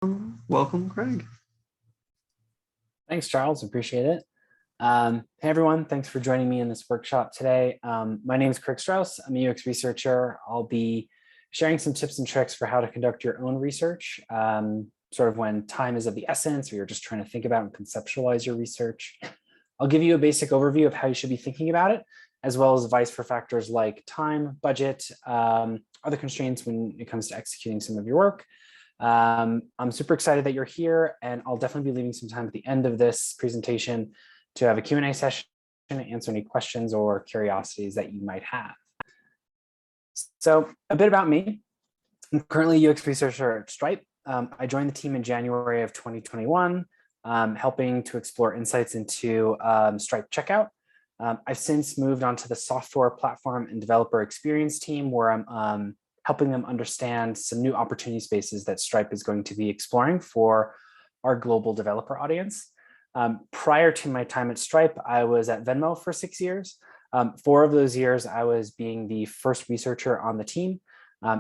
Welcome, Craig. Thanks, Charles. Appreciate it. Hey, everyone. Thanks for joining me in this workshop today. My name is Craig Strauss. I'm a UX researcher. I'll be sharing some tips and tricks for how to conduct your own research, sort of when time is of the essence or you're just trying to think about and conceptualize your research. I'll give you a basic overview of how you should be thinking about it, as well as advice for factors like time, budget, other constraints when it comes to executing some of your work. I'm super excited that you're here, and I'll definitely be leaving some time at the end of this presentation to have a Q&A session and answer any questions or curiosities that you might have. So a bit about me. I'm currently a UX researcher at Stripe. I joined the team in January of 2021, helping to explore insights into Stripe checkout. I've since moved on to the software platform and developer experience team, where I'm helping them understand some new opportunity spaces that Stripe is going to be exploring for our global developer audience. Prior to my time at Stripe, I was at Venmo for 6 years. 4 of those years, I was being the first researcher on the team.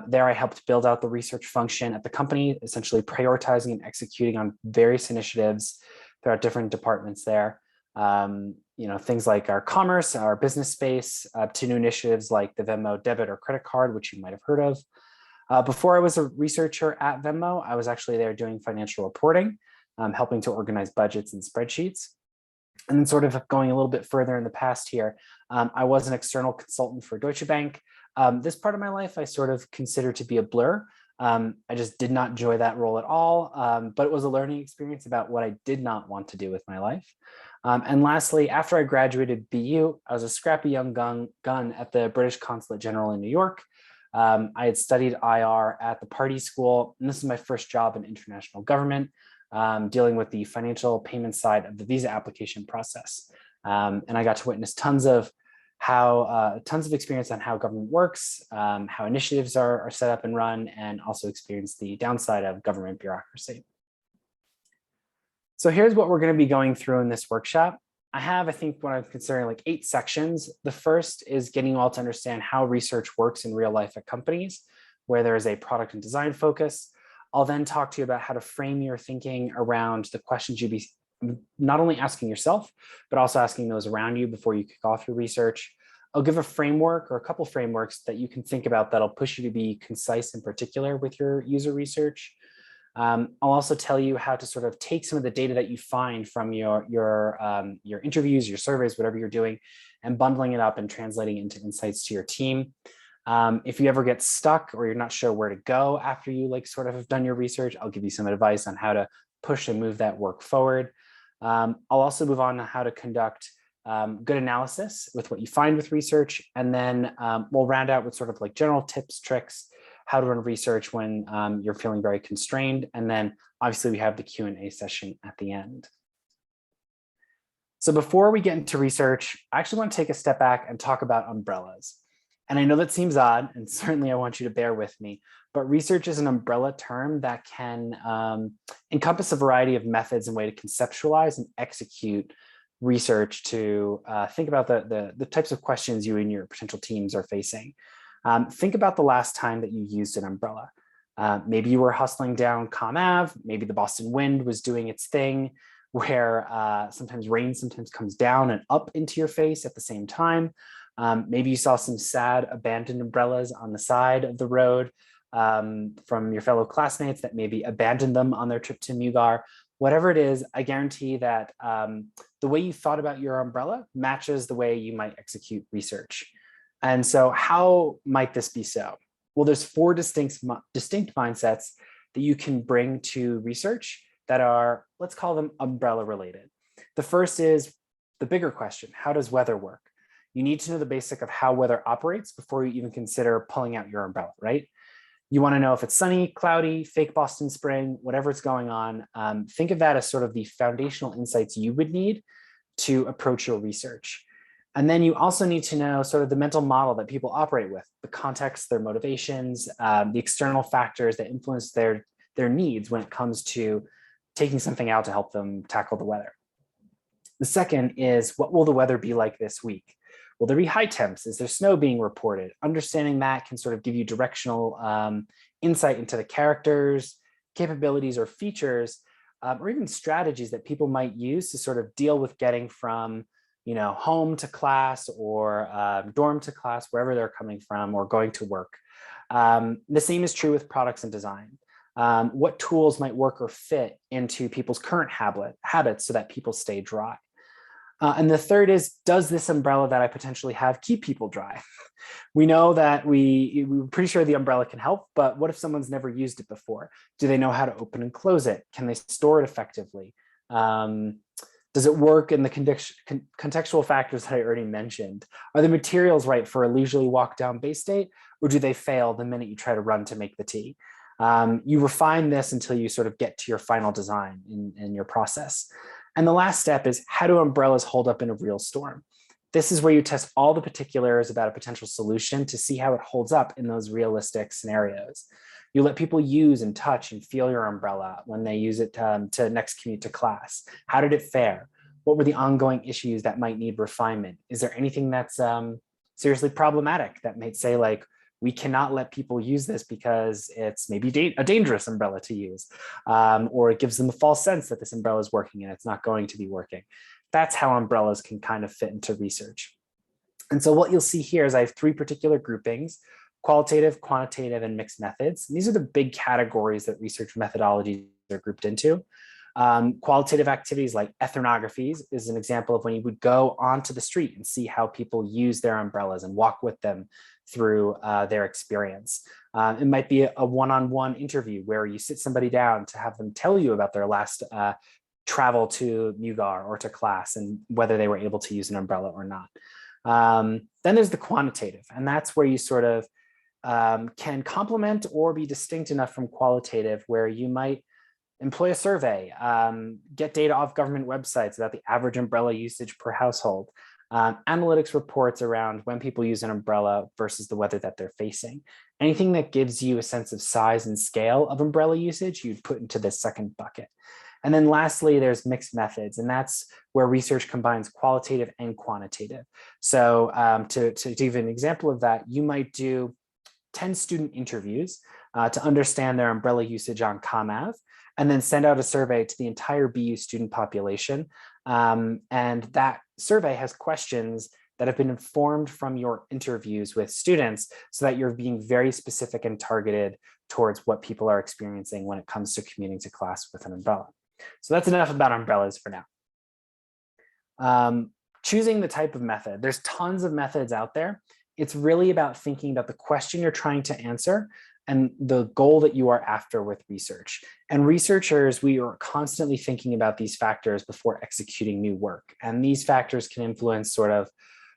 There, I helped build out the research function at the company, essentially prioritizing and executing on various initiatives throughout different departments there. Things like our commerce, our business space, to new initiatives like the Venmo debit or credit card, which you might have heard of. Before I was a researcher at Venmo, I was actually there doing financial reporting, helping to organize budgets and spreadsheets. And then sort of going a little bit further in the past here, I was an external consultant for Deutsche Bank. This part of my life I sort of consider to be a blur. I just did not enjoy that role at all, but it was a learning experience about what I did not want to do with my life. And lastly, after I graduated BU, I was a scrappy young gun at the British Consulate General in New York. I had studied IR at the Party School, and this is my first job in international government, dealing with the financial payment side of the visa application process. And I got to witness tons of experience on how government works, how initiatives are set up and run, and also experience the downside of government bureaucracy. So here's what we're going to be going through in this workshop. I have, I think, what I'm considering like 8 sections. The first is getting you all to understand how research works in real life at companies, where there is a product and design focus. I'll then talk to you about how to frame your thinking around the questions you'd be not only asking yourself, but also asking those around you before you kick off your research. I'll give a framework or a couple frameworks that you can think about that'll push you to be concise and particular with your user research. I'll also tell you how to sort of take some of the data that you find from your interviews, your surveys, whatever you're doing, and bundling it up and translating it into insights to your team. If you ever get stuck or you're not sure where to go after you sort of have done your research, I'll give you some advice on how to push and move that work forward. I'll also move on to how to conduct good analysis with what you find with research. And then we'll round out with sort of like general tips, tricks, how to run research when you're feeling very constrained. And then obviously we have the Q&A session at the end. So before we get into research, I actually want to take a step back and talk about umbrellas. And I know that seems odd, and certainly I want you to bear with me, but research is an umbrella term that can encompass a variety of methods and way to conceptualize and execute research to think about the types of questions you and your potential teams are facing. Think about the last time that you used an umbrella. Maybe you were hustling down Comm Ave, maybe the Boston wind was doing its thing, where sometimes rain sometimes comes down and up into your face at the same time. Maybe you saw some sad abandoned umbrellas on the side of the road from your fellow classmates that maybe abandoned them on their trip to Mugar. Whatever it is, I guarantee that the way you thought about your umbrella matches the way you might execute research. And so how might this be so? Well, there's 4 distinct mindsets that you can bring to research that are, let's call them umbrella related. The first is the bigger question: how does weather work? You need to know the basic of how weather operates before you even consider pulling out your umbrella, right? You want to know if it's sunny, cloudy, fake Boston spring, whatever it's going on. Think of that as sort of the foundational insights you would need to approach your research. And then you also need to know sort of the mental model that people operate with, the context, their motivations, the external factors that influence their needs when it comes to taking something out to help them tackle the weather. The second is, what will the weather be like this week? Will there be high temps? Is there snow being reported? Understanding that can sort of give you directional insight into the characters, capabilities or features or even strategies that people might use to sort of deal with getting from home to class or dorm to class, wherever they're coming from, or going to work. The same is true with products and design. What tools might work or fit into people's current habits so that people stay dry? And the third is, does this umbrella that I potentially have keep people dry? We know that we're pretty sure the umbrella can help, but what if someone's never used it before? Do they know how to open and close it? Can they store it effectively? Does it work in the contextual factors that I already mentioned? Are the materials right for a leisurely walk down Bay State, or do they fail the minute you try to run to make the tea? You refine this until you sort of get to your final design in your process. And the last step is, how do umbrellas hold up in a real storm? This is where you test all the particulars about a potential solution to see how it holds up in those realistic scenarios. You let people use and touch and feel your umbrella when they use it to next commute to class. How did it fare? What were the ongoing issues that might need refinement? Is there anything that's seriously problematic that might say, like, we cannot let people use this because it's maybe a dangerous umbrella to use, or it gives them a false sense that this umbrella is working and it's not going to be working. That's how umbrellas can kind of fit into research. And so what you'll see here is I have three particular groupings: qualitative, quantitative, and mixed methods. And these are the big categories that research methodologies are grouped into. Qualitative activities like ethnographies is an example of when you would go onto the street and see how people use their umbrellas and walk with them through their experience. It might be a one-on-one interview where you sit somebody down to have them tell you about their last travel to Mugar or to class and whether they were able to use an umbrella or not. Then there's the quantitative, and that's where you sort of can complement or be distinct enough from qualitative, where you might employ a survey, get data off government websites about the average umbrella usage per household, analytics reports around when people use an umbrella versus the weather that they're facing. Anything that gives you a sense of size and scale of umbrella usage, you'd put into this second bucket. And then lastly, there's mixed methods, and that's where research combines qualitative and quantitative. So to give an example of that, you might do 10 student interviews to understand their umbrella usage on ComAv, and then send out a survey to the entire BU student population. And that survey has questions that have been informed from your interviews with students, so that you're being very specific and targeted towards what people are experiencing when it comes to commuting to class with an umbrella. So that's enough about umbrellas for now. Choosing the type of method. There's tons of methods out there. It's really about thinking about the question you're trying to answer and the goal that you are after with research. And researchers, we are constantly thinking about these factors before executing new work. And these factors can influence sort of,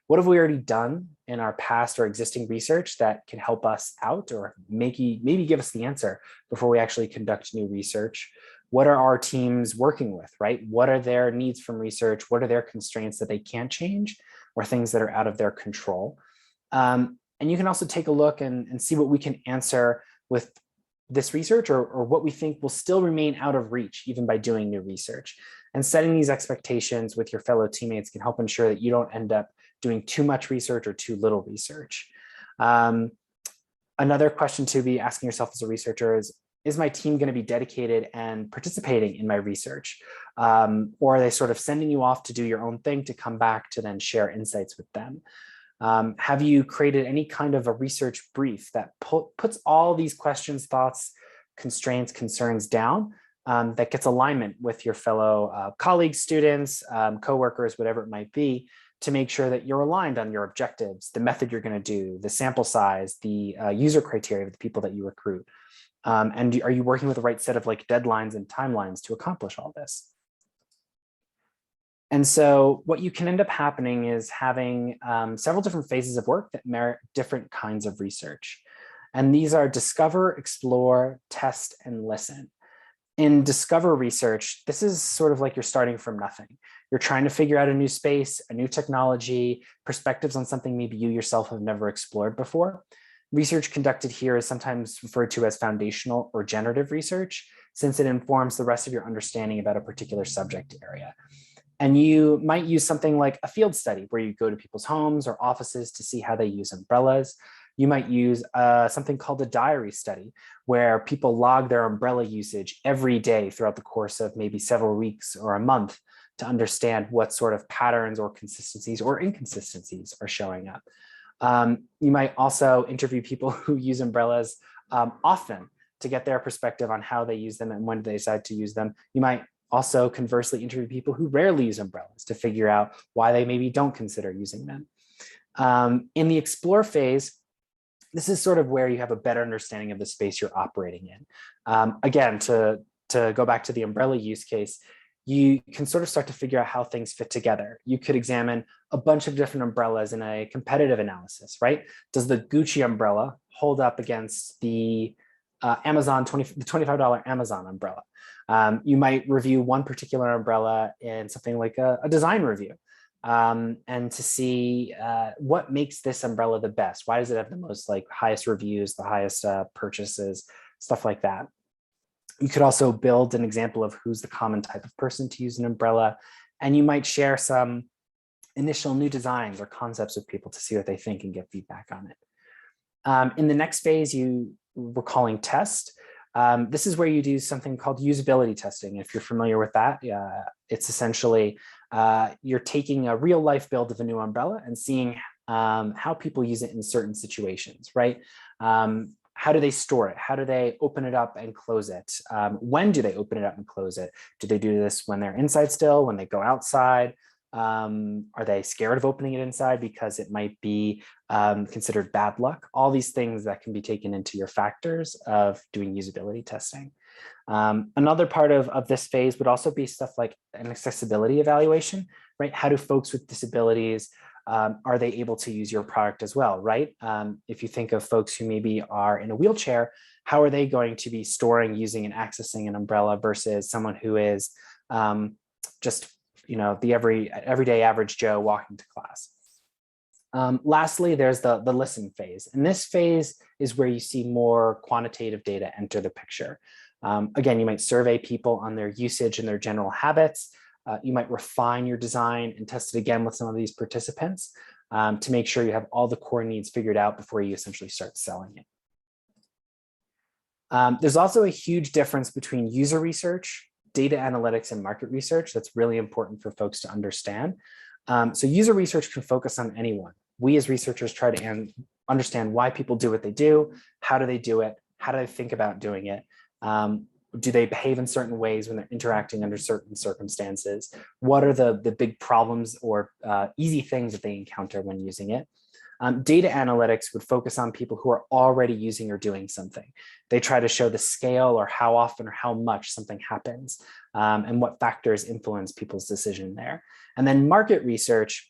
what have we already done in our past or existing research that can help us out, or maybe give us the answer before we actually conduct new research? What are our teams working with, right? What are their needs from research? What are their constraints that they can't change, or things that are out of their control? And you can also take a look and see what we can answer with this research, or what we think will still remain out of reach even by doing new research. And setting these expectations with your fellow teammates can help ensure that you don't end up doing too much research or too little research. Another question to be asking yourself as a researcher is my team going to be dedicated and participating in my research? Or are they sort of sending you off to do your own thing to come back to then share insights with them? Have you created any kind of a research brief that puts all these questions, thoughts, constraints, concerns down, that gets alignment with your fellow colleagues, students, coworkers, whatever it might be, to make sure that you're aligned on your objectives, the method you're going to do, the sample size, the user criteria of the people that you recruit? And are you working with the right set of deadlines and timelines to accomplish all this? And so what you can end up happening is having several different phases of work that merit different kinds of research. And these are discover, explore, test, and listen. In discover research, this is sort of like you're starting from nothing. You're trying to figure out a new space, a new technology, perspectives on something maybe you yourself have never explored before. Research conducted here is sometimes referred to as foundational or generative research, since it informs the rest of your understanding about a particular subject area. And you might use something like a field study, where you go to people's homes or offices to see how they use umbrellas. You might use something called a diary study, where people log their umbrella usage every day throughout the course of maybe several weeks or a month to understand what sort of patterns or consistencies or inconsistencies are showing up. You might also interview people who use umbrellas often to get their perspective on how they use them and when they decide to use them. You might also conversely interview people who rarely use umbrellas to figure out why they maybe don't consider using them. In the explore phase, this is sort of where you have a better understanding of the space you're operating in. Again, to go back to the umbrella use case, you can sort of start to figure out how things fit together. You could examine a bunch of different umbrellas in a competitive analysis, right? Does the Gucci umbrella hold up against the Amazon the $25 Amazon umbrella? You might review one particular umbrella in something like a design review, and to see what makes this umbrella the best. Why does it have the most highest reviews, the highest purchases, stuff like that. You could also build an example of who's the common type of person to use an umbrella, and you might share some initial new designs or concepts with people to see what they think and get feedback on it. In the next phase, we're calling test. This is where you do something called usability testing. If you're familiar with that, it's essentially you're taking a real life build of a new umbrella and seeing how people use it in certain situations, right? How do they store it? How do they open it up and close it? When do they open it up and close it? Do they do this when they're inside still, when they go outside? Are they scared of opening it inside because it might be considered bad luck? All these things that can be taken into your factors of doing usability testing. Another part of this phase would also be stuff like an accessibility evaluation, right? How do folks with disabilities, are they able to use your product as well, right? If you think of folks who maybe are in a wheelchair, how are they going to be storing, using, and accessing an umbrella versus someone who is just the everyday average Joe walking to class? Lastly, there's the listen phase. And this phase is where you see more quantitative data enter the picture. Again, you might survey people on their usage and their general habits. You might refine your design and test it again with some of these participants to make sure you have all the core needs figured out before you essentially start selling it. There's also a huge difference between user research, data analytics, and market research that's really important for folks to understand. So user research can focus on anyone. We as researchers try to understand why people do what they do, how do they do it, how do they think about doing it, do they behave in certain ways when they're interacting under certain circumstances, what are the big problems or easy things that they encounter when using it. Data analytics would focus on people who are already using or doing something. They try to show the scale or how often or how much something happens and what factors influence people's decision there. And then market research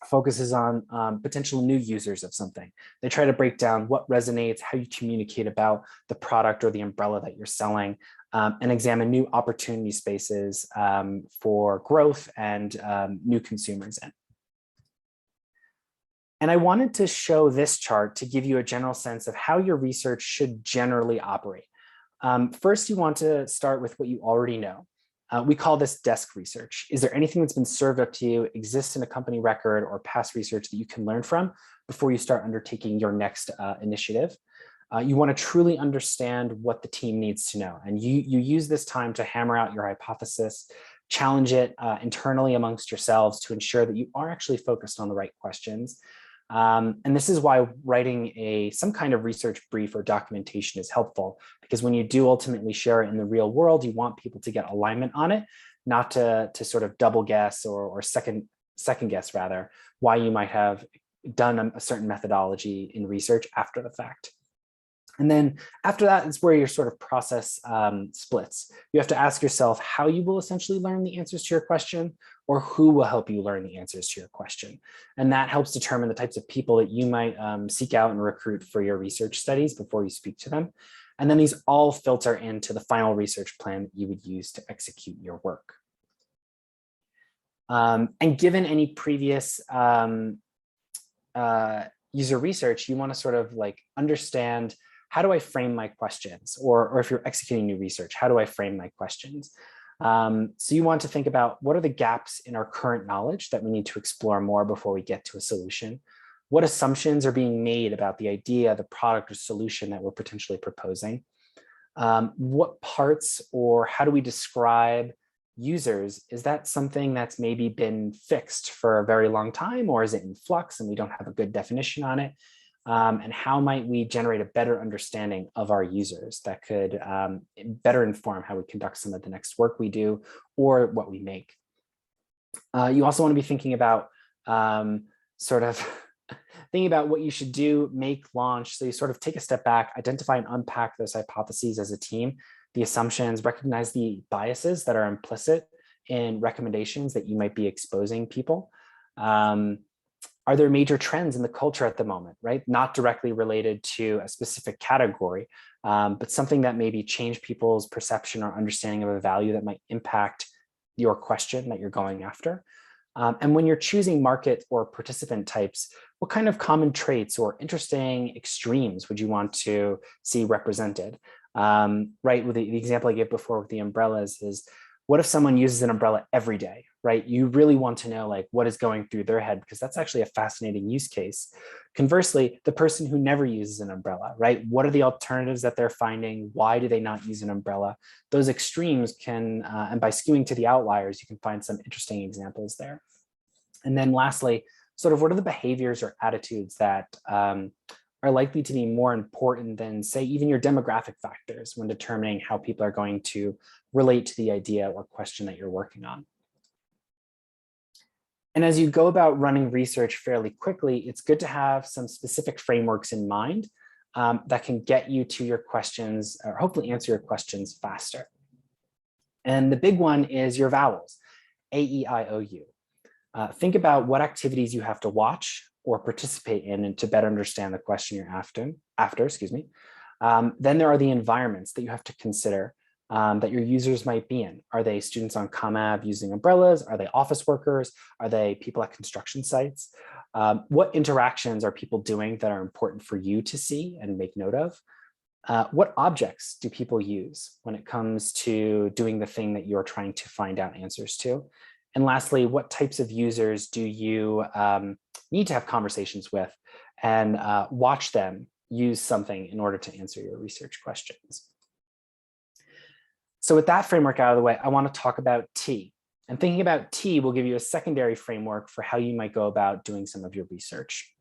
focuses on potential new users of something. They try to break down what resonates, how you communicate about the product or the umbrella that you're selling, and examine new opportunity spaces for growth and new consumers in. And I wanted to show this chart to give you a general sense of how your research should generally operate. First, you want to start with what you already know. We call this desk research. Is there anything that's been served up to you, exists in a company record or past research that you can learn from before you start undertaking your next initiative? You want to truly understand what the team needs to know. And you use this time to hammer out your hypothesis, challenge it internally amongst yourselves to ensure that you are actually focused on the right questions. And this is why writing some kind of research brief or documentation is helpful, because when you do ultimately share it in the real world, you want people to get alignment on it, not to sort of double guess or second guess rather, why you might have done a certain methodology in research after the fact. And then after that, it's where your sort of process splits. You have to ask yourself how you will essentially learn the answers to your question, or who will help you learn the answers to your question. And that helps determine the types of people that you might seek out and recruit for your research studies before you speak to them. And then these all filter into the final research plan that you would use to execute your work. And given any previous user research, you want to sort of understand, how do I frame my questions? Or if you're executing new research, how do I frame my questions? So you want to think about what are the gaps in our current knowledge that we need to explore more before we get to a solution? What assumptions are being made about the idea, the product or solution that we're potentially proposing? What parts or how do we describe users? Is that something that's maybe been fixed for a very long time, or is it in flux and we don't have a good definition on it? And how might we generate a better understanding of our users that could better inform how we conduct some of the next work we do or what we make? You also want to be thinking about sort of thinking about what you should do, make, launch. So you sort of take a step back, identify and unpack those hypotheses as a team, the assumptions, recognize the biases that are implicit in recommendations that you might be exposing people. Are there major trends in the culture at the moment, right? Not directly related to a specific category, but something that maybe change people's perception or understanding of a value that might impact your question that you're going after. And when you're choosing market or participant types, what kind of common traits or interesting extremes would you want to see represented? Right, with the example I gave before with the umbrellas is, what if someone uses an umbrella every day, right? You really want to know like what is going through their head, because that's actually a fascinating use case. Conversely, the person who never uses an umbrella, right? What are the alternatives that they're finding? Why do they not use an umbrella? Those extremes can, and by skewing to the outliers, you can find some interesting examples there. And then lastly, sort of what are the behaviors or attitudes that are likely to be more important than, say, even your demographic factors when determining how people are going to relate to the idea or question that you're working on. And as you go about running research fairly quickly, it's good to have some specific frameworks in mind that can get you to your questions, or hopefully answer your questions faster. And the big one is your vowels, A, E, I, O, U. Think about what activities you have to watch or participate in and to better understand the question you're after. Then there are the environments that you have to consider that your users might be in. Are they students on CommAb using umbrellas? Are they office workers? Are they people at construction sites? What interactions are people doing that are important for you to see and make note of? What objects do people use when it comes to doing the thing that you're trying to find out answers to? And lastly, what types of users do you need to have conversations with and watch them use something in order to answer your research questions? So with that framework out of the way, I want to talk about T. And thinking about T will give you a secondary framework for how you might go about doing some of your research.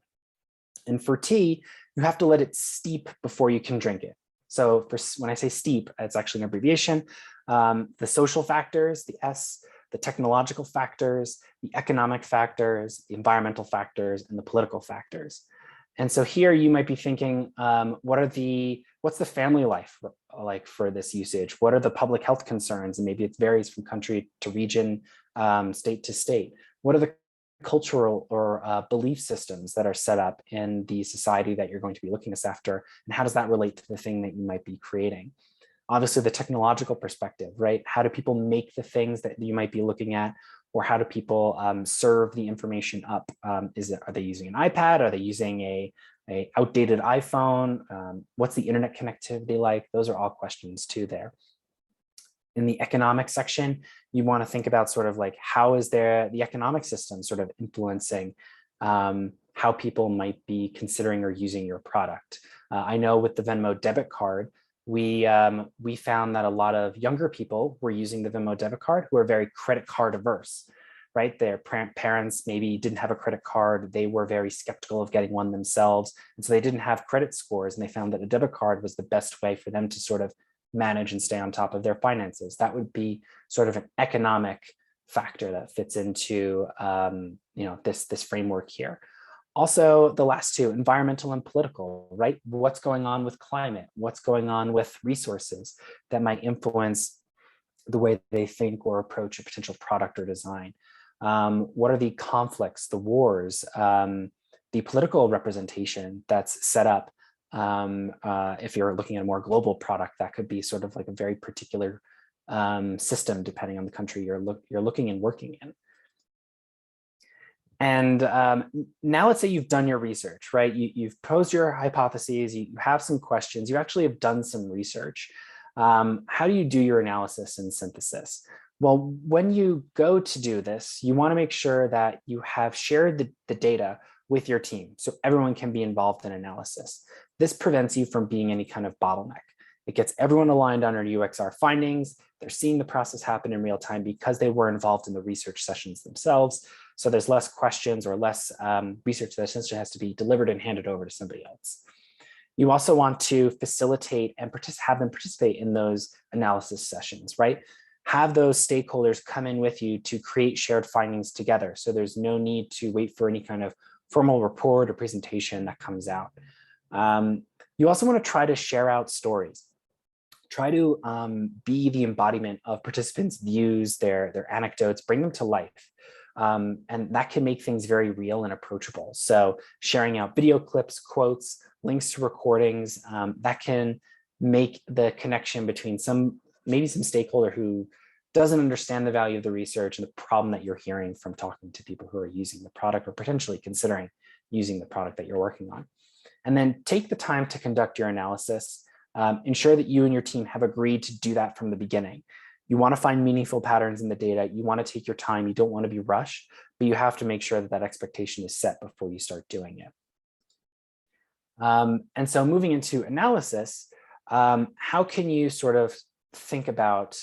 And for T, you have to let it steep before you can drink it. So when I say steep, it's actually an abbreviation. The social factors, the S, the technological factors, the economic factors, the environmental factors, and the political factors. And so here you might be thinking, what's the family life like for this usage? What are the public health concerns? And maybe it varies from country to region, state to state. What are the cultural or belief systems that are set up in the society that you're going to be looking this after? And how does that relate to the thing that you might be creating? Obviously, the technological perspective, right? How do people make the things that you might be looking at? Or how do people serve the information up? Are they using an iPad? Are they using a outdated iPhone? What's the internet connectivity like? Those are all questions too there. In the economic section, you want to think about sort of like, how is the economic system sort of influencing how people might be considering or using your product? I know with the Venmo debit card, we found that a lot of younger people were using the Venmo debit card who are very credit card averse, right? Their parents maybe didn't have a credit card. They were very skeptical of getting one themselves. And so they didn't have credit scores, and they found that a debit card was the best way for them to sort of manage and stay on top of their finances. That would be sort of an economic factor that fits into this framework here. Also, the last two, environmental and political, right? What's going on with climate? What's going on with resources that might influence the way they think or approach a potential product or design? What are the conflicts, the wars, the political representation that's set up? If you're looking at a more global product, that could be sort of like a very particular system, depending on the country you're looking and working in. And now let's say you've done your research, right? You've posed your hypotheses, you have some questions, you actually have done some research. How do you do your analysis and synthesis? Well, when you go to do this, you want to make sure that you have shared the data with your team, so everyone can be involved in analysis. This prevents you from being any kind of bottleneck. It gets everyone aligned on our UXR findings. They're seeing the process happen in real time because they were involved in the research sessions themselves. So there's less questions or less research that essentially has to be delivered and handed over to somebody else. You also want to facilitate and have them participate in those analysis sessions, right? Have those stakeholders come in with you to create shared findings together. So there's no need to wait for any kind of formal report or presentation that comes out. You also want to try to share out stories. Try to be the embodiment of participants' views, their anecdotes, bring them to life. And that can make things very real and approachable. So sharing out video clips, quotes, links to recordings, that can make the connection between maybe some stakeholder who doesn't understand the value of the research and the problem that you're hearing from talking to people who are using the product or potentially considering using the product that you're working on. And then take the time to conduct your analysis. Ensure that you and your team have agreed to do that from the beginning. You want to find meaningful patterns in the data. You want to take your time. You don't want to be rushed, but you have to make sure that that expectation is set before you start doing it. And so moving into analysis, how can you sort of think about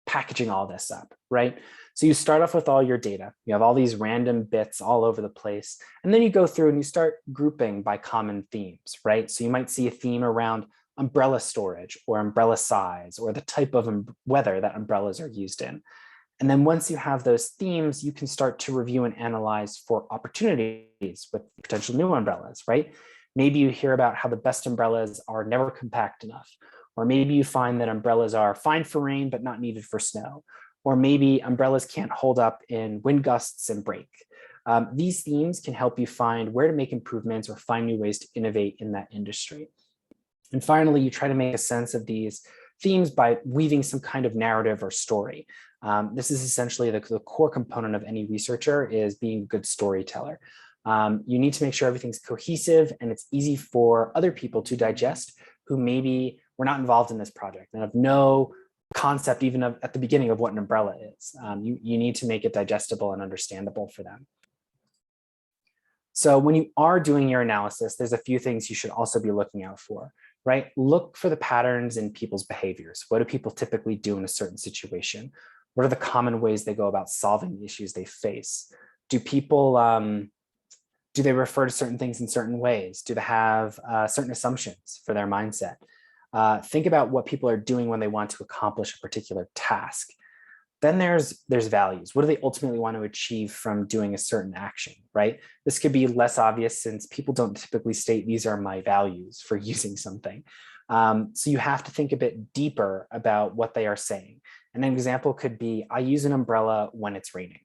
packaging all this up, right? So you start off with all your data. You have all these random bits all over the place. And then you go through and you start grouping by common themes, right? So you might see a theme around umbrella storage or umbrella size or the type of weather that umbrellas are used in. And then once you have those themes, you can start to review and analyze for opportunities with potential new umbrellas, right? Maybe you hear about how the best umbrellas are never compact enough. Or maybe you find that umbrellas are fine for rain, but not needed for snow. Or maybe umbrellas can't hold up in wind gusts and break. These themes can help you find where to make improvements or find new ways to innovate in that industry. And finally, you try to make a sense of these themes by weaving some kind of narrative or story. This is essentially the core component of any researcher, is being a good storyteller. You need to make sure everything's cohesive and it's easy for other people to digest who maybe were not involved in this project and have no concept even at the beginning of what an umbrella is. You need to make it digestible and understandable for them. So when you are doing your analysis, there's a few things you should also be looking out for, right? Look for the patterns in people's behaviors. What do people typically do in a certain situation? What are the common ways they go about solving the issues they face? Do people, do they refer to certain things in certain ways? Do they have certain assumptions for their mindset? Think about what people are doing when they want to accomplish a particular task. Then there's values. What do they ultimately want to achieve from doing a certain action, right? This could be less obvious since people don't typically state, these are my values for using something. So you have to think a bit deeper about what they are saying. And an example could be, I use an umbrella when it's raining.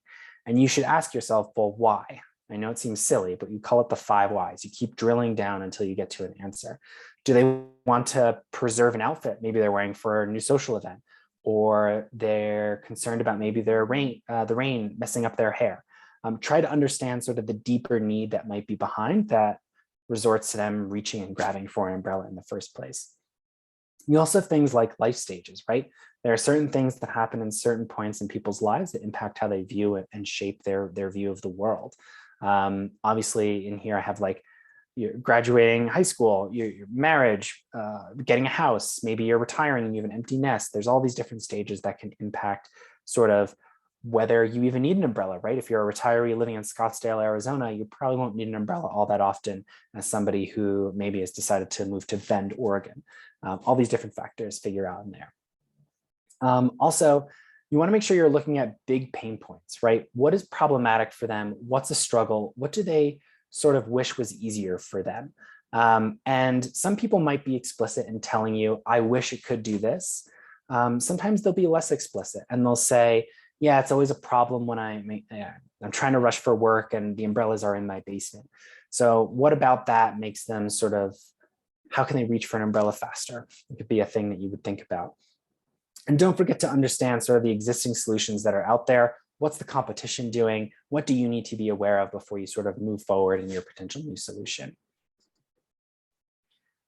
And you should ask yourself, well, why? I know it seems silly, but you call it the 5 whys. You keep drilling down until you get to an answer. Do they want to preserve an outfit maybe they're wearing for a new social event? Or they're concerned about maybe the rain messing up their hair. Try to understand sort of the deeper need that might be behind that resorts to them reaching and grabbing for an umbrella in the first place. You also have things like life stages, right? There are certain things that happen in certain points in people's lives that impact how they view it and shape their view of the world. Obviously in here I have like, you're graduating high school, your marriage, getting a house, maybe you're retiring and you have an empty nest. There's all these different stages that can impact sort of whether you even need an umbrella, right? If you're a retiree living in Scottsdale, Arizona, you probably won't need an umbrella all that often as somebody who maybe has decided to move to Bend, Oregon. All these different factors figure out in there. Also, you want to make sure you're looking at big pain points, right? What is problematic for them? What's a struggle? What do they sort of wish was easier for them? And some people might be explicit in telling you, I wish it could do this. Sometimes they'll be less explicit and they'll say, yeah, it's always a problem when I'm trying to rush for work and the umbrellas are in my basement. So what about that makes them sort of, how can they reach for an umbrella faster? It could be a thing that you would think about. And don't forget to understand sort of the existing solutions that are out there. What's the competition doing? What do you need to be aware of before you sort of move forward in your potential new solution?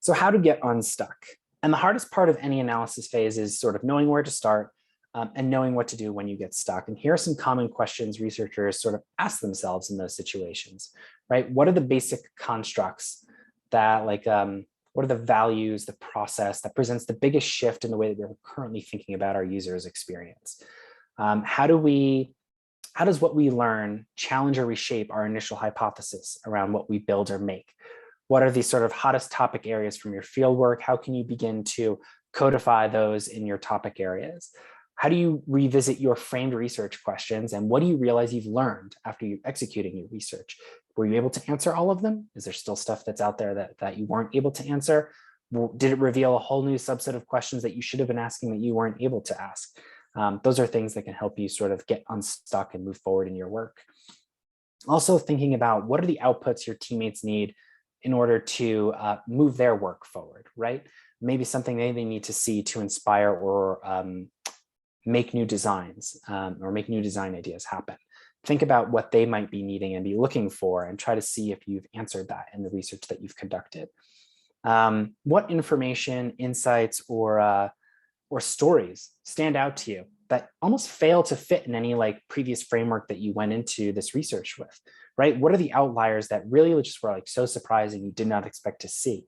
So how to get unstuck. And the hardest part of any analysis phase is sort of knowing where to start, and knowing what to do when you get stuck. And here are some common questions researchers sort of ask themselves in those situations, right? What are the basic constructs that what are the values, the process that presents the biggest shift in the way that we're currently thinking about our users' experience? How does what we learn challenge or reshape our initial hypothesis around what we build or make? What are the sort of hottest topic areas from your fieldwork? How can you begin to codify those in your topic areas? How do you revisit your framed research questions? And what do you realize you've learned after you executing your research? Were you able to answer all of them? Is there still stuff that's out there that you weren't able to answer? Did it reveal a whole new subset of questions that you should have been asking that you weren't able to ask? Those are things that can help you sort of get unstuck and move forward in your work. Also thinking about what are the outputs your teammates need in order to move their work forward, right? Maybe something they need to see to inspire or make new designs or make new design ideas happen. Think about what they might be needing and be looking for and try to see if you've answered that in the research that you've conducted. What information, insights, or stories stand out to you that almost fail to fit in any like previous framework that you went into this research with, right? What are the outliers that really just were like so surprising you did not expect to see?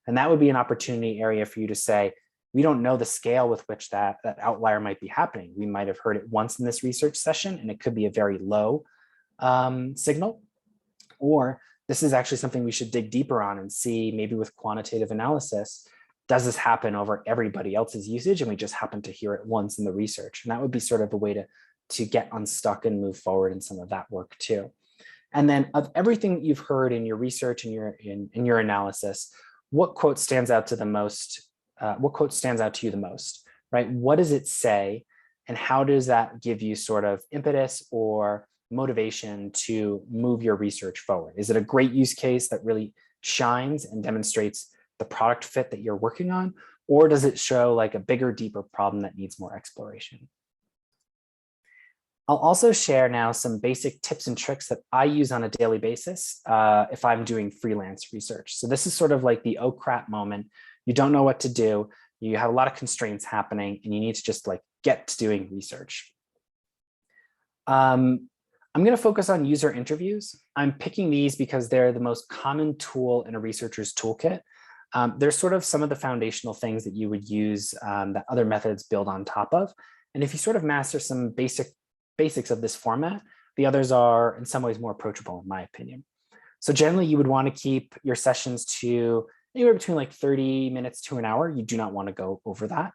And that would be an opportunity area for you to say, we don't know the scale with which that outlier might be happening. We might have heard it once in this research session, and it could be a very low signal, or this is actually something we should dig deeper on and see maybe with quantitative analysis, does this happen over everybody else's usage and we just happen to hear it once in the research? And that would be sort of a way to get unstuck and move forward in some of that work too. And then of everything that you've heard in your research and in your analysis, what quote stands out to the most? What quote stands out to you the most, right? What does it say? And how does that give you sort of impetus or motivation to move your research forward? Is it a great use case that really shines and demonstrates the product fit that you're working on? Or does it show like a bigger, deeper problem that needs more exploration? I'll also share now some basic tips and tricks that I use on a daily basis if I'm doing freelance research. So this is sort of like the oh crap moment. You don't know what to do. You have a lot of constraints happening and you need to just like get to doing research. I'm going to focus on user interviews. I'm picking these because they're the most common tool in a researcher's toolkit. They're sort of some of the foundational things that you would use that other methods build on top of. And if you sort of master some basics of this format, the others are in some ways more approachable, in my opinion. So generally, you would want to keep your sessions to anywhere between like 30 minutes to an hour. You do not want to go over that.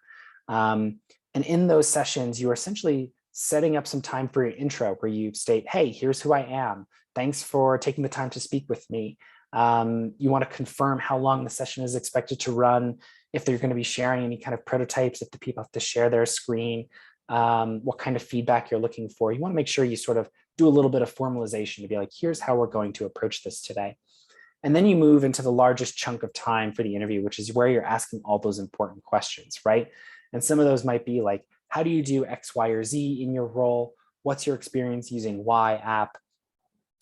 And in those sessions, you are essentially setting up some time for your intro where you state, hey, here's who I am. Thanks for taking the time to speak with me. You want to confirm how long the session is expected to run, if they're going to be sharing any kind of prototypes, if the people have to share their screen, what kind of feedback you're looking for. You want to make sure you sort of do a little bit of formalization to be like, here's how we're going to approach this today. And then you move into the largest chunk of time for the interview, which is where you're asking all those important questions, right? And some of those might be like, how do you do X, Y, or Z in your role? What's your experience using Y app?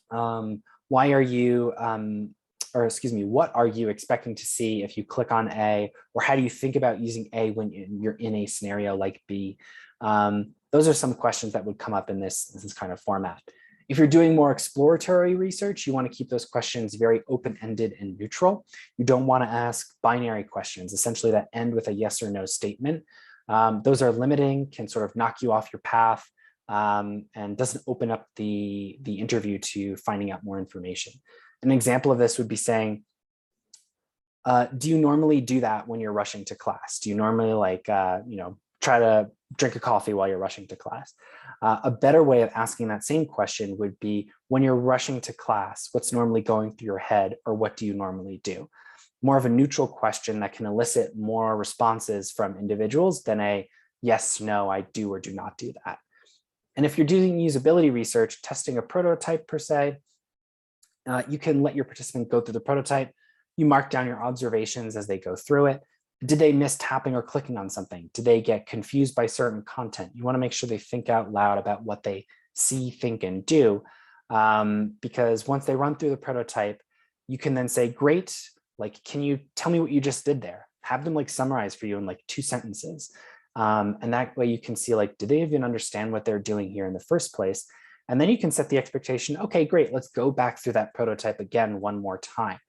Why are you, what are you expecting to see if you click on A? Or how do you think about using A when you're in a scenario like B? Those are some questions that would come up in this kind of format. If you're doing more exploratory research, you want to keep those questions very open-ended and neutral. You don't want to ask binary questions, essentially that end with a yes or no statement. Those are limiting, can sort of knock you off your path, and doesn't open up the interview to finding out more information. An example of this would be saying, do you normally do that when you're rushing to class? Do you normally like, try to drink a coffee while you're rushing to class? A better way of asking that same question would be, when you're rushing to class, what's normally going through your head, or what do you normally do? More of a neutral question that can elicit more responses from individuals than a yes, no, I do or do not do that. And if you're doing usability research, testing a prototype per se, you can let your participant go through the prototype. You mark down your observations as they go through it. Did they miss tapping or clicking on something? Did they get confused by certain content? You want to make sure they think out loud about what they see, think, and do. Because once they run through the prototype, you can then say, great, like, can you tell me what you just did there? Have them like summarize for you in like 2 sentences. And that way you can see, like, do they even understand what they're doing here in the first place? And then you can set the expectation, okay, great, let's go back through that prototype again one more time.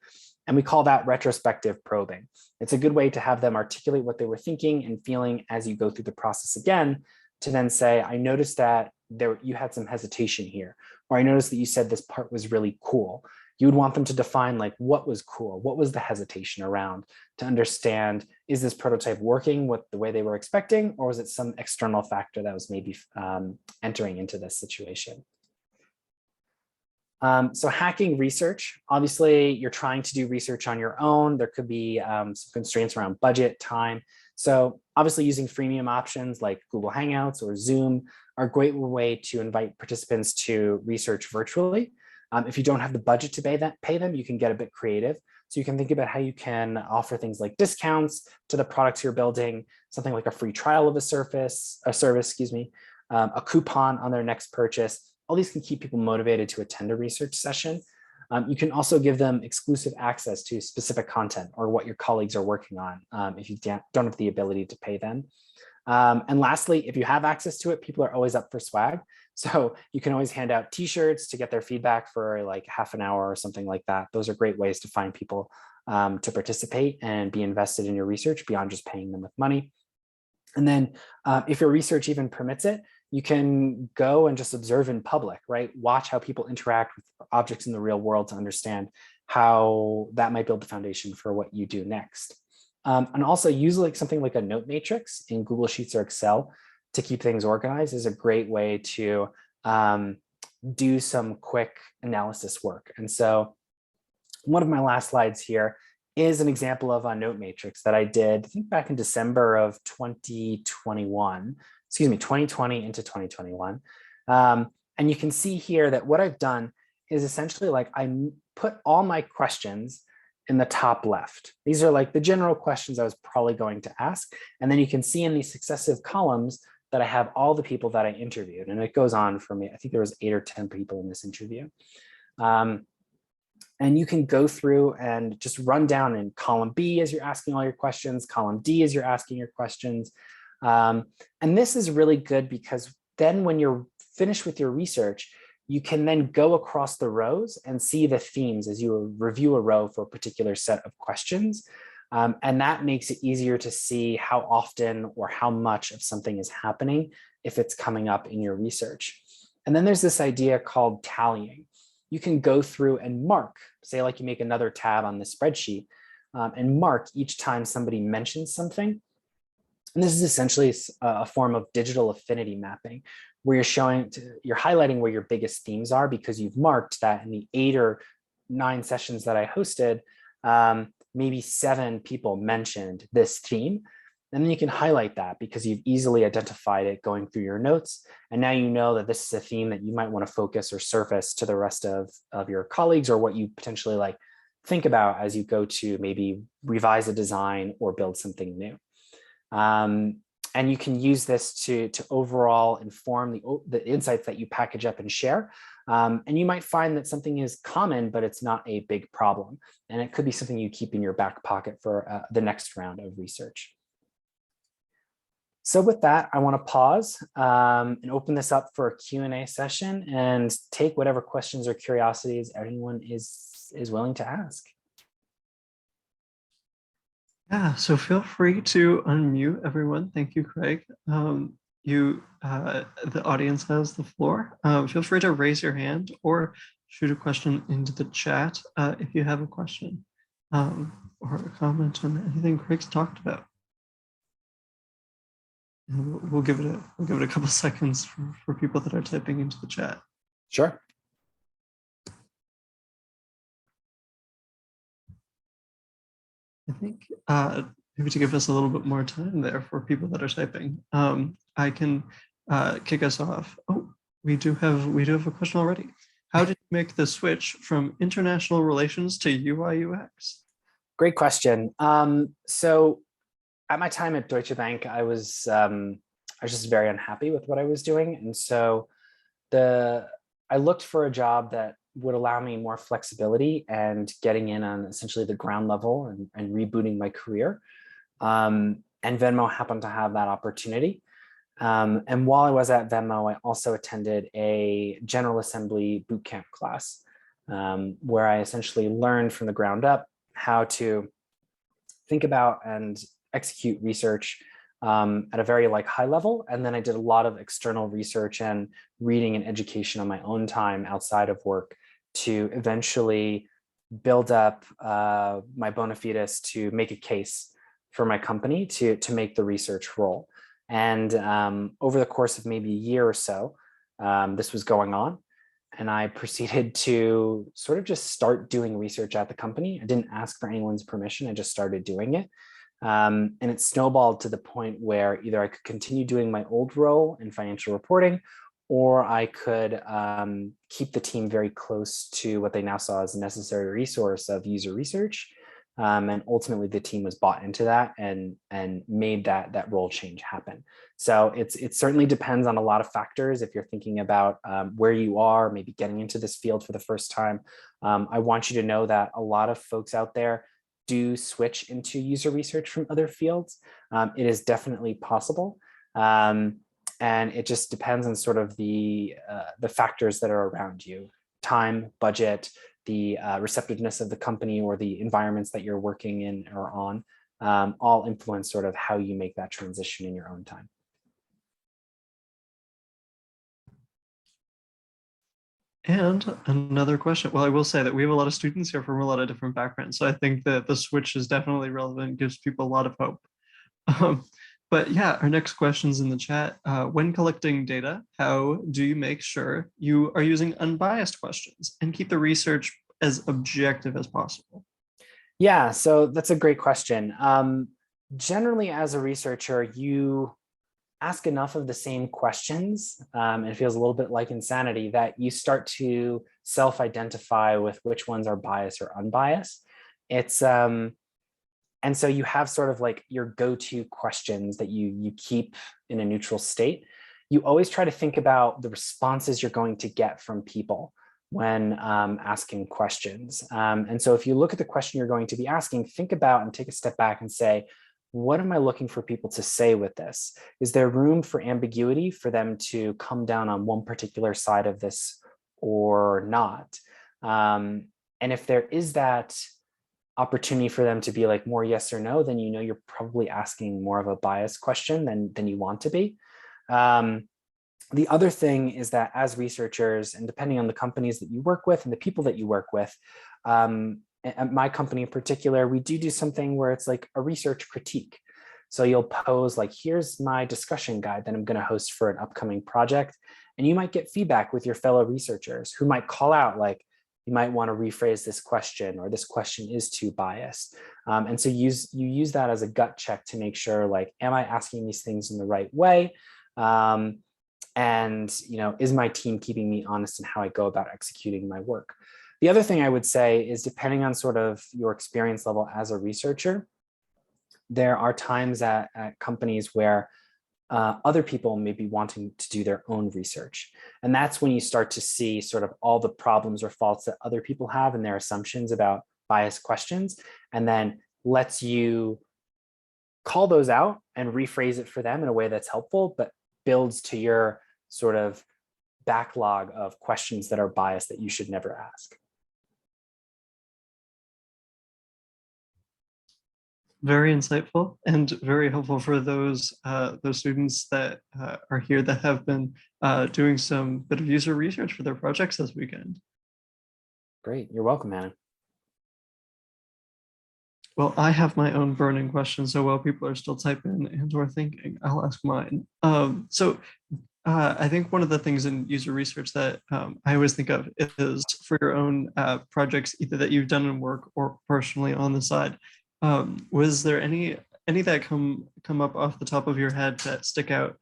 And we call that retrospective probing. It's a good way to have them articulate what they were thinking and feeling as you go through the process again, to then say, I noticed that you had some hesitation here, or I noticed that you said this part was really cool. You would want them to define, like, what was cool, what was the hesitation around, to understand, is this prototype working with the way they were expecting, or was it some external factor that was maybe entering into this situation? So hacking research, obviously you're trying to do research on your own. There could be some constraints around budget, time. So obviously using freemium options like Google Hangouts or Zoom are a great way to invite participants to research virtually. If you don't have the budget to pay them, you can get a bit creative. So you can think about how you can offer things like discounts to the products you're building, something like a free trial of a service, a coupon on their next purchase. All these can keep people motivated to attend a research session. You can also give them exclusive access to specific content or what your colleagues are working on if you don't have the ability to pay them. And lastly, if you have access to it, people are always up for swag. So you can always hand out t-shirts to get their feedback for like half an hour or something like that. Those are great ways to find people to participate and be invested in your research beyond just paying them with money. And then if your research even permits it, you can go and just observe in public, right? Watch how people interact with objects in the real world to understand how that might build the foundation for what you do next. And also use like something like a note matrix in Google Sheets or Excel to keep things organized is a great way to do some quick analysis work. And so one of my last slides here is an example of a note matrix that I did, I think back in December of 2021, 2020 into 2021. And you can see here that what I've done is essentially like I put all my questions in the top left. These are like the general questions I was probably going to ask. And then you can see in these successive columns that I have all the people that I interviewed. And it goes on for me. I think there was 8 or 10 people in this interview. And you can go through and just run down in column B as you're asking all your questions, column D as you're asking your questions. And this is really good because then when you're finished with your research, you can then go across the rows and see the themes as you review a row for a particular set of questions. And that makes it easier to see how often or how much of something is happening if it's coming up in your research. And then there's this idea called tallying. You can go through and mark, say like you make another tab on the spreadsheet and mark each time somebody mentions something. And this is essentially a form of digital affinity mapping, where you're highlighting where your biggest themes are because you've marked that in the 8 or 9 sessions that I hosted, maybe 7 people mentioned this theme. And then you can highlight that because you've easily identified it going through your notes. And now you know that this is a theme that you might want to focus or surface to the rest of your colleagues, or what you potentially like think about as you go to maybe revise a design or build something new. And you can use this to overall inform the insights that you package up and share. And you might find that something is common, but it's not a big problem. And it could be something you keep in your back pocket for the next round of research. So with that, I want to pause and open this up for a Q&A session and take whatever questions or curiosities anyone is willing to ask. Yeah, so feel free to unmute everyone. Thank you, Craig. The audience has the floor. Feel free to raise your hand or shoot a question into the chat if you have a question or a comment on anything Craig's talked about. And we'll give it a couple seconds for people that are typing into the chat. Sure. I think maybe to give us a little bit more time there for people that are typing, I can kick us off. Oh, we do have a question already. How did you make the switch from international relations to UI UX? Great question. So at my time at Deutsche Bank, I was just very unhappy with what I was doing, and so I looked for a job that would allow me more flexibility and getting in on essentially the ground level and rebooting my career. and Venmo happened to have that opportunity. And while I was at Venmo, I also attended a General Assembly bootcamp class where I essentially learned from the ground up how to think about and execute research at a very high level. And then I did a lot of external research and reading and education on my own time outside of work to eventually build up my bona fides to make a case for my company to make the research roll. And over the course of maybe a year or so, this was going on. And I proceeded to sort of just start doing research at the company. I didn't ask for anyone's permission. I just started doing it. And it snowballed to the point where either I could continue doing my old role in financial reporting, or I could keep the team very close to what they now saw as a necessary resource of user research. And ultimately the team was bought into that and made that role change happen. So it certainly depends on a lot of factors. If you're thinking about where you are, maybe getting into this field for the first time, I want you to know that a lot of folks out there do switch into user research from other fields. It is definitely possible. And it just depends on sort of the factors that are around you: time, budget, the receptiveness of the company or the environments that you're working in or on, all influence sort of how you make that transition in your own time. And another question. Well, I will say that we have a lot of students here from a lot of different backgrounds. So I think that the switch is definitely relevant, gives people a lot of hope. But yeah, our next question's in the chat. When collecting data, how do you make sure you are using unbiased questions and keep the research as objective as possible? Yeah, so that's a great question. Generally, as a researcher, you ask enough of the same questions, and it feels a little bit like insanity, that you start to self-identify with which ones are biased or unbiased. And so you have sort of your go-to questions that you keep in a neutral state. You always try to think about the responses you're going to get from people when asking questions. And so if you look at the question you're going to be asking, think about and take a step back and say, what am I looking for people to say with this? Is there room for ambiguity for them to come down on one particular side of this or not? And if there is that opportunity for them to be more yes or no, then you're probably asking more of a biased question than you want to be. The other thing is that as researchers, and depending on the companies that you work with and the people that you work with, at my company in particular, we do something where it's a research critique. So you'll pose here's my discussion guide that I'm going to host for an upcoming project. And you might get feedback with your fellow researchers who might call out you might want to rephrase this question, or this question is too biased. And so you use that as a gut check to make sure am I asking these things in the right way? And is my team keeping me honest in how I go about executing my work? The other thing I would say is, depending on sort of your experience level as a researcher, there are times at companies where other people may be wanting to do their own research. And that's when you start to see sort of all the problems or faults that other people have in their assumptions about biased questions, and then lets you call those out and rephrase it for them in a way that's helpful, but builds to your sort of backlog of questions that are biased that you should never ask. Very insightful and very helpful for those students that are here that have been doing some bit of user research for their projects this weekend. Great, you're welcome, Anna. Well, I have my own burning question, so while people are still typing and or thinking, I'll ask mine. I think one of the things in user research that I always think of is for your own projects, either that you've done in work or personally on the side. Was there any that come up off the top of your head that stick out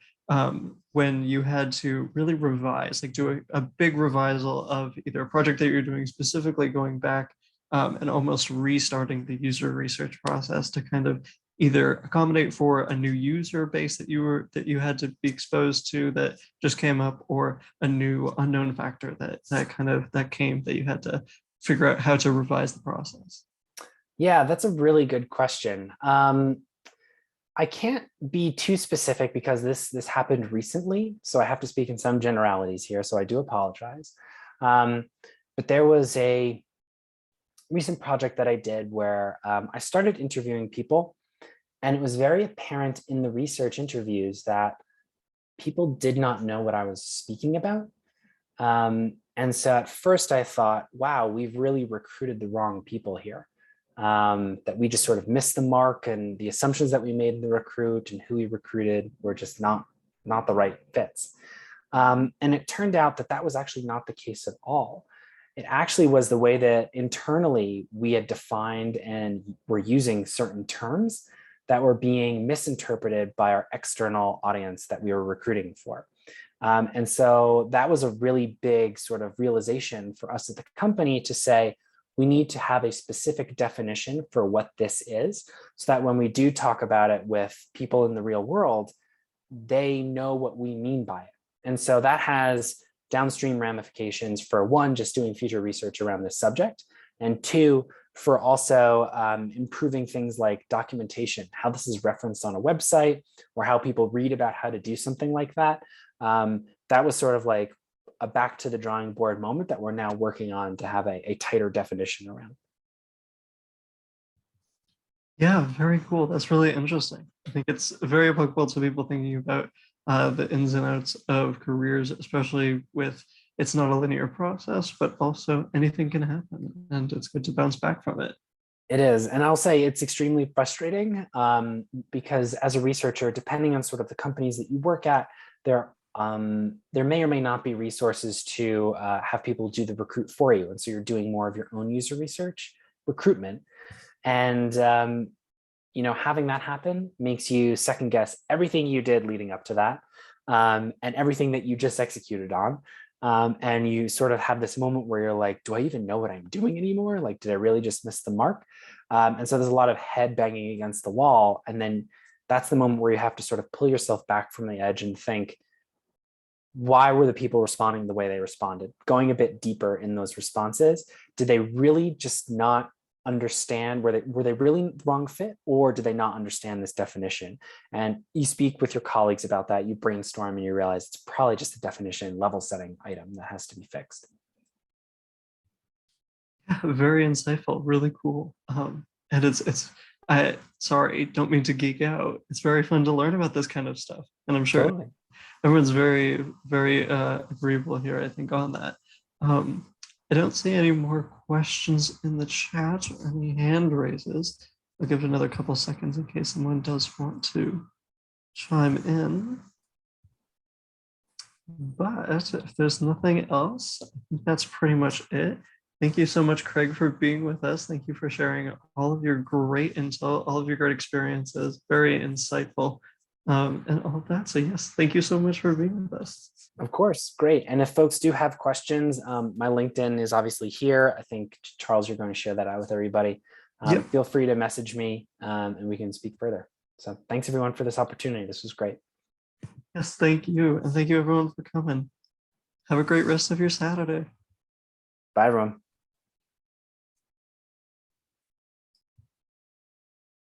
when you had to really revise, do a big revisal of either a project that you're doing, specifically going back and almost restarting the user research process to kind of either accommodate for a new user base that you had to be exposed to that just came up, or a new unknown factor that came that you had to figure out how to revise the process? Yeah, that's a really good question. I can't be too specific because this happened recently, so I have to speak in some generalities here, so I do apologize. But there was a recent project that I did where I started interviewing people, and it was very apparent in the research interviews that people did not know what I was speaking about. And so at first I thought, wow, we've really recruited the wrong people here. That we just sort of missed the mark, and the assumptions that we made in the recruit and who we recruited were just not the right fits. And it turned out that that was actually not the case at all. It actually was the way that internally we had defined and were using certain terms that were being misinterpreted by our external audience that we were recruiting for. And so that was a really big sort of realization for us at the company to say, we need to have a specific definition for what this is, so that when we do talk about it with people in the real world, they know what we mean by it. And so that has downstream ramifications for one, just doing future research around this subject, and two, for also improving things like documentation, how this is referenced on a website, or how people read about how to do something like that. That was sort of like a back to the drawing board moment that we're now working on to have a tighter definition around. Yeah, very cool. That's really interesting. I think it's very applicable to people thinking about the ins and outs of careers, especially with it's not a linear process, but also anything can happen, and it's good to bounce back from it. It is. And I'll say it's extremely frustrating because as a researcher, depending on sort of the companies that you work at, there may or may not be resources to have people do the recruit for you. And so you're doing more of your own user research recruitment. And having that happen makes you second guess everything you did leading up to that, and everything that you just executed on. And you sort of have this moment where you're like, do I even know what I'm doing anymore? Like, did I really just miss the mark? And so there's a lot of head banging against the wall. And then that's the moment where you have to sort of pull yourself back from the edge and think, why were the people responding the way they responded? Going a bit deeper in those responses, did they really just not understand, were they really wrong fit, or did they not understand this definition? And you speak with your colleagues about that, you brainstorm, and you realize it's probably just a definition level setting item that has to be fixed. Yeah, very insightful, really cool. And I sorry, don't mean to geek out. It's very fun to learn about this kind of stuff, and I'm sure Totally. everyone's very, very agreeable here, I think, on that. I don't see any more questions in the chat or any hand raises. I'll give it another couple seconds in case someone does want to chime in. But if there's nothing else, I think that's pretty much it. Thank you so much, Craig, for being with us. Thank you for sharing all of your great intel, all of your great experiences, very insightful, and all of that. So yes, thank you so much for being with us. Of course, great. And if folks do have questions, my LinkedIn is obviously here. I think, Charles, you're going to share that out with everybody. Yep. Feel free to message me and we can speak further. So thanks everyone for this opportunity. This was great. Yes, thank you. And thank you everyone for coming. Have a great rest of your Saturday. Bye, everyone.